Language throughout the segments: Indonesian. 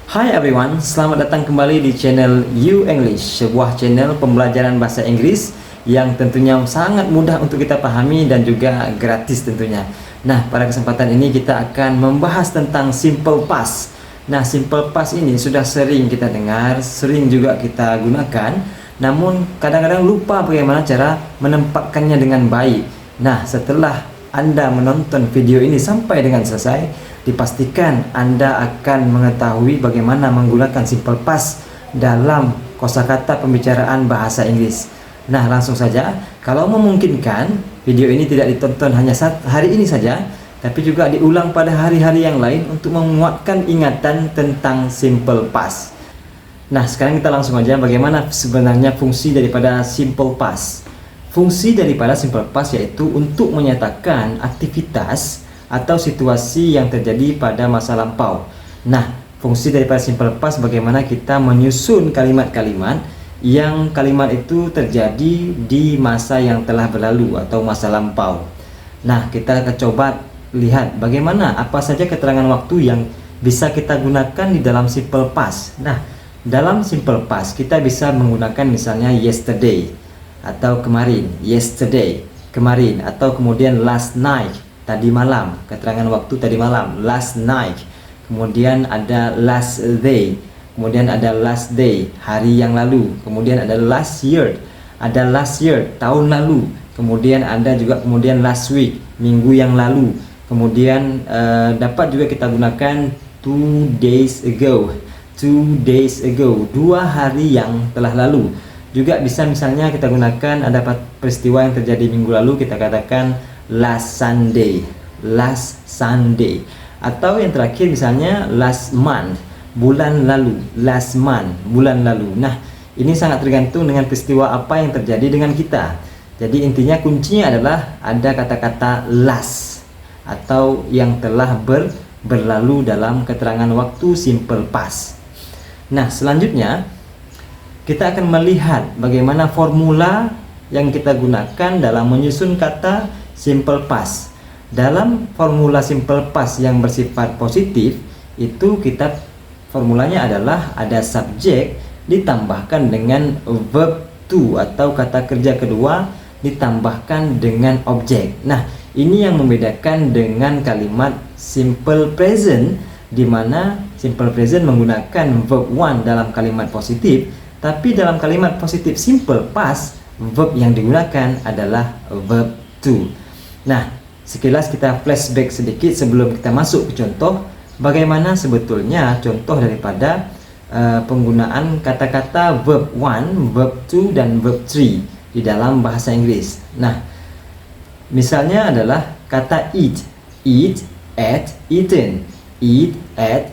Hai everyone, selamat datang kembali di channel You English, sebuah channel pembelajaran bahasa Inggris yang tentunya sangat mudah untuk kita pahami dan juga gratis tentunya. Nah, pada kesempatan ini kita akan membahas tentang simple past. Nah, simple past ini sudah sering kita dengar, sering juga kita gunakan, namun kadang-kadang lupa bagaimana cara menempatkannya dengan baik. Nah, setelah Anda menonton video ini sampai dengan selesai, dipastikan Anda akan mengetahui bagaimana menggunakan simple past dalam kosakata pembicaraan bahasa Inggris. Nah, langsung saja, kalau memungkinkan video ini tidak ditonton hanya hari ini saja, tapi juga diulang pada hari-hari yang lain untuk menguatkan ingatan tentang simple past. Nah, sekarang kita langsung aja bagaimana sebenarnya fungsi daripada simple past. Fungsi daripada simple past yaitu untuk menyatakan aktivitas atau situasi yang terjadi pada masa lampau. Nah, fungsi daripada simple past bagaimana kita menyusun kalimat-kalimat yang kalimat itu terjadi di masa yang telah berlalu atau masa lampau. Nah, kita akan coba lihat bagaimana apa saja keterangan waktu yang bisa kita gunakan di dalam simple past. Nah, dalam simple past kita bisa menggunakan misalnya yesterday atau kemarin, yesterday, kemarin, atau kemudian last night, tadi malam, keterangan waktu tadi malam, last night. Kemudian ada last day, kemudian ada last day, hari yang lalu. Kemudian ada last year, tahun lalu. Kemudian ada juga kemudian last week, minggu yang lalu. Kemudian dapat juga kita gunakan 2 days ago, 2 hari yang telah lalu. Juga bisa misalnya kita gunakan ada peristiwa yang terjadi minggu lalu, kita katakan last Sunday, atau yang terakhir misalnya last month, bulan lalu, last month, bulan lalu. Nah, ini sangat tergantung dengan peristiwa apa yang terjadi dengan kita. Jadi intinya kuncinya adalah ada kata-kata last atau yang telah berlalu dalam keterangan waktu simple past. Nah, selanjutnya kita akan melihat bagaimana formula yang kita gunakan dalam menyusun kata simple past. Dalam formula simple past yang bersifat positif, itu kita formulanya adalah ada subjek ditambahkan dengan verb to atau kata kerja kedua ditambahkan dengan objek. Nah, ini yang membedakan dengan kalimat simple present, di mana simple present menggunakan verb one dalam kalimat positif, tapi dalam kalimat positif simple past, verb yang digunakan adalah verb to. Nah, sekilas kita flashback sedikit sebelum kita masuk ke contoh, bagaimana sebetulnya contoh daripada penggunaan kata-kata verb one, verb to, dan verb three di dalam bahasa Inggris. Nah, misalnya adalah kata eat, ate,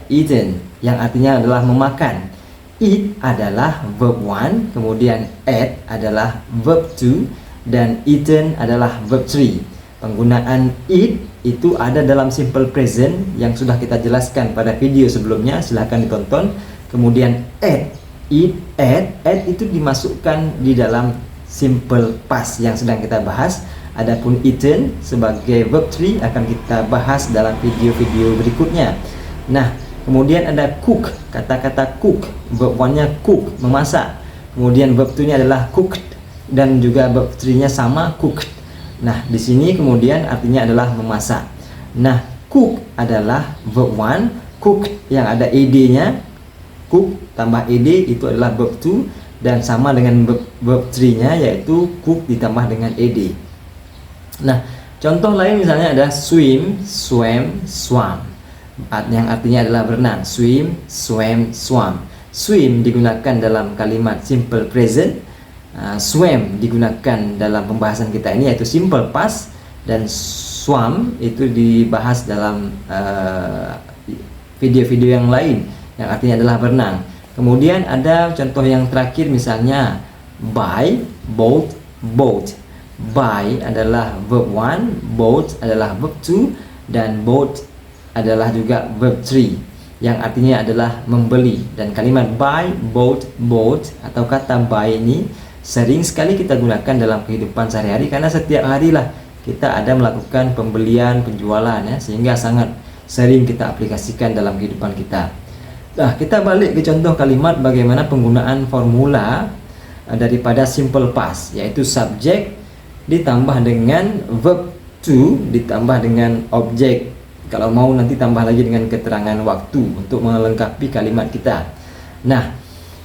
eaten, yang artinya adalah memakan. Eat adalah verb one, kemudian ate adalah verb two, dan eaten adalah verb three. Penggunaan eat itu ada dalam simple present yang sudah kita jelaskan pada video sebelumnya, silahkan ditonton. Kemudian ate itu dimasukkan di dalam simple past yang sedang kita bahas. Adapun eaten sebagai verb three akan kita bahas dalam video-video berikutnya. Nah, kemudian ada cook, kata-kata cook, verb one-nya cook, memasak. Kemudian verb two-nya adalah cooked, dan juga verb three-nya sama, cooked. Nah, di sini kemudian artinya adalah memasak. Nah, cook adalah verb one, cooked yang ada ed-nya, cook tambah ed itu adalah verb two, dan sama dengan verb three-nya yaitu cook ditambah dengan ed. Nah, contoh lain misalnya ada swim, swam, swam, yang artinya adalah berenang. Swim, swam, swam. Swim digunakan dalam kalimat simple present, swam digunakan dalam pembahasan kita ini yaitu simple past, dan swam itu dibahas dalam video-video yang lain yang artinya adalah berenang. Kemudian ada contoh yang terakhir misalnya buy, bought, boat. Buy adalah verb one, bought adalah verb two, dan bought adalah juga verb three yang artinya adalah membeli. Dan kalimat buy, bought, bought atau kata buy ini sering sekali kita gunakan dalam kehidupan sehari-hari karena setiap harilah kita ada melakukan pembelian, penjualan ya, sehingga sangat sering kita aplikasikan dalam kehidupan kita. Nah, kita balik ke contoh kalimat bagaimana penggunaan formula daripada simple past, yaitu subject ditambah dengan verb to ditambah dengan objek. Kalau mau nanti tambah lagi dengan keterangan waktu untuk melengkapi kalimat kita. Nah,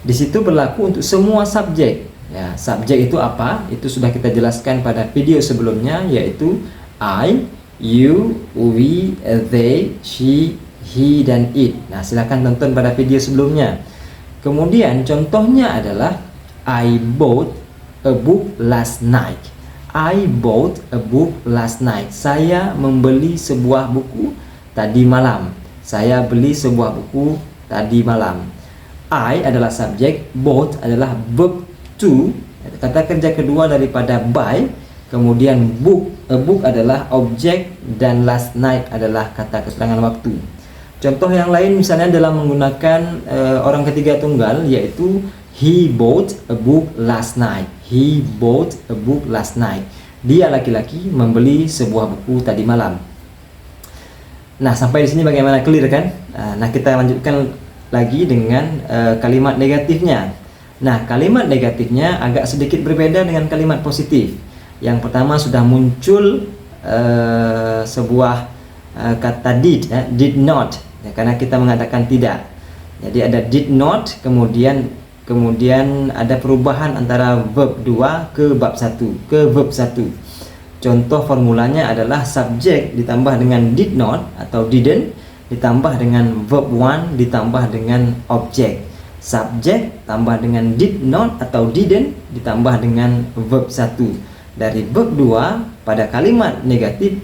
di situ berlaku untuk semua subjek. Ya, subjek itu apa? Itu sudah kita jelaskan pada video sebelumnya, yaitu I, you, we, they, she, he, dan it. Nah, silakan tonton pada video sebelumnya. Kemudian contohnya adalah I bought a book last night. I bought a book last night. Saya membeli sebuah buku tadi malam. Saya beli sebuah buku tadi malam. I adalah subjek, bought adalah verb to, kata kerja kedua daripada buy. Kemudian book, a book adalah objek, dan last night adalah kata keterangan waktu. Contoh yang lain misalnya dalam menggunakan orang ketiga tunggal, yaitu he bought a book last night. He bought a book last night. Dia laki-laki membeli sebuah buku tadi malam. Nah, sampai di sini bagaimana, clear kan? Nah, kita lanjutkan lagi dengan kalimat negatifnya. Nah, kalimat negatifnya agak sedikit berbeda dengan kalimat positif. Yang pertama sudah muncul sebuah kata did not, ya, karena kita mengatakan tidak. Jadi ada did not, kemudian ada perubahan antara verb 2 ke bab 1 ke verb 1. Contoh formulanya adalah subjek ditambah dengan did not atau didn't ditambah dengan verb 1 ditambah dengan objek. Subjek tambah dengan did not atau didn't ditambah dengan verb 1. Dari verb 2 pada kalimat negatif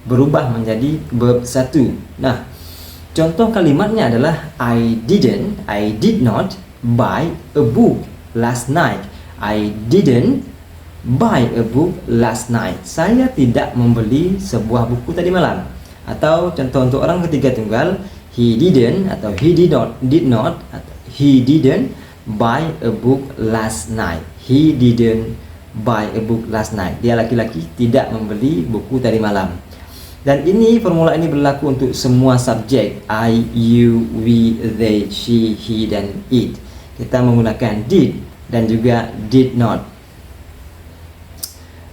berubah menjadi verb 1. Nah, contoh kalimatnya adalah I did not buy a book last night. I didn't buy a book last night. Saya tidak membeli sebuah buku tadi malam. Atau contoh untuk orang ketiga tunggal, he didn't atau he did not he didn't buy a book last night. He didn't buy a book last night. Dia laki-laki tidak membeli buku tadi malam. Dan ini formula ini berlaku untuk semua subjek I, you, we, they, she, he, dan it. Kita menggunakan did dan juga did not.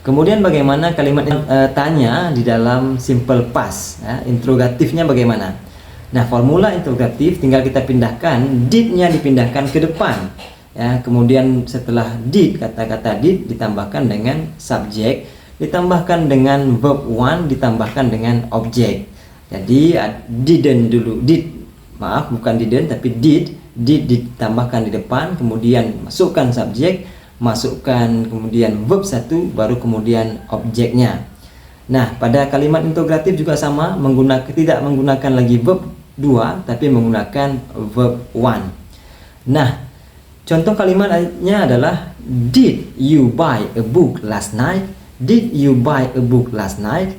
Kemudian bagaimana kalimat tanya di dalam simple past, ya, interrogatifnya bagaimana? Nah, formula interrogatif tinggal kita pindahkan, did-nya dipindahkan ke depan. Ya, kemudian setelah did, kata-kata did ditambahkan dengan subjek, ditambahkan dengan verb 1, ditambahkan dengan objek. Jadi didn't dulu, bukan didn't tapi did ditambahkan di depan, kemudian masukkan subjek, masukkan kemudian verb 1, baru kemudian objeknya. Nah, pada kalimat interrogatif juga sama, tidak menggunakan lagi verb 2 tapi menggunakan verb 1. Nah, contoh kalimatnya adalah did you buy a book last night? Did you buy a book last night?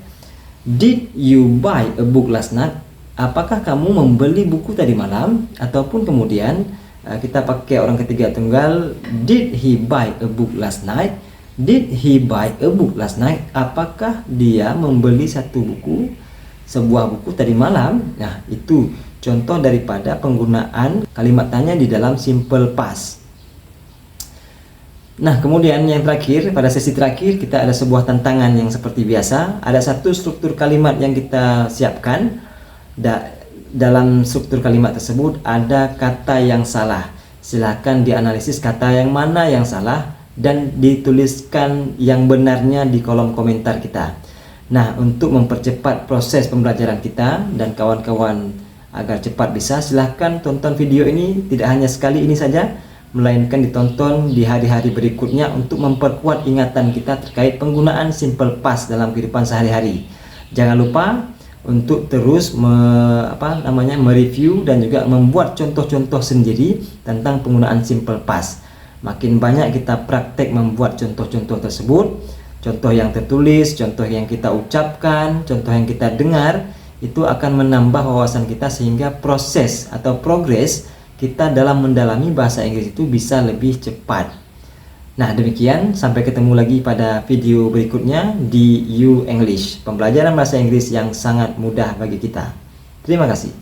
Did you buy a book last night? Apakah kamu membeli buku tadi malam? Ataupun kemudian kita pakai orang ketiga tunggal, did he buy a book last night? Did he buy a book last night? Apakah dia membeli sebuah buku tadi malam? Nah, itu contoh daripada penggunaan kalimat tanya di dalam simple past. Nah, kemudian yang terakhir, pada sesi terakhir kita ada sebuah tantangan yang seperti biasa. Ada satu struktur kalimat yang kita siapkan. Dalam struktur kalimat tersebut ada kata yang salah. Silakan dianalisis kata yang mana yang salah dan dituliskan yang benarnya di kolom komentar kita. Nah, untuk mempercepat proses pembelajaran kita dan kawan-kawan agar cepat bisa, silahkan tonton video ini tidak hanya sekali ini saja, melainkan ditonton di hari-hari berikutnya untuk memperkuat ingatan kita terkait penggunaan simple past dalam kehidupan sehari-hari. Jangan lupa untuk terus mereview dan juga membuat contoh-contoh sendiri tentang penggunaan simple past. Makin banyak kita praktek membuat contoh-contoh tersebut, contoh yang tertulis, contoh yang kita ucapkan, contoh yang kita dengar, itu akan menambah wawasan kita sehingga proses atau progres kita dalam mendalami bahasa Inggris itu bisa lebih cepat. Nah, demikian, sampai ketemu lagi pada video berikutnya di U English, pembelajaran bahasa Inggris yang sangat mudah bagi kita. Terima kasih.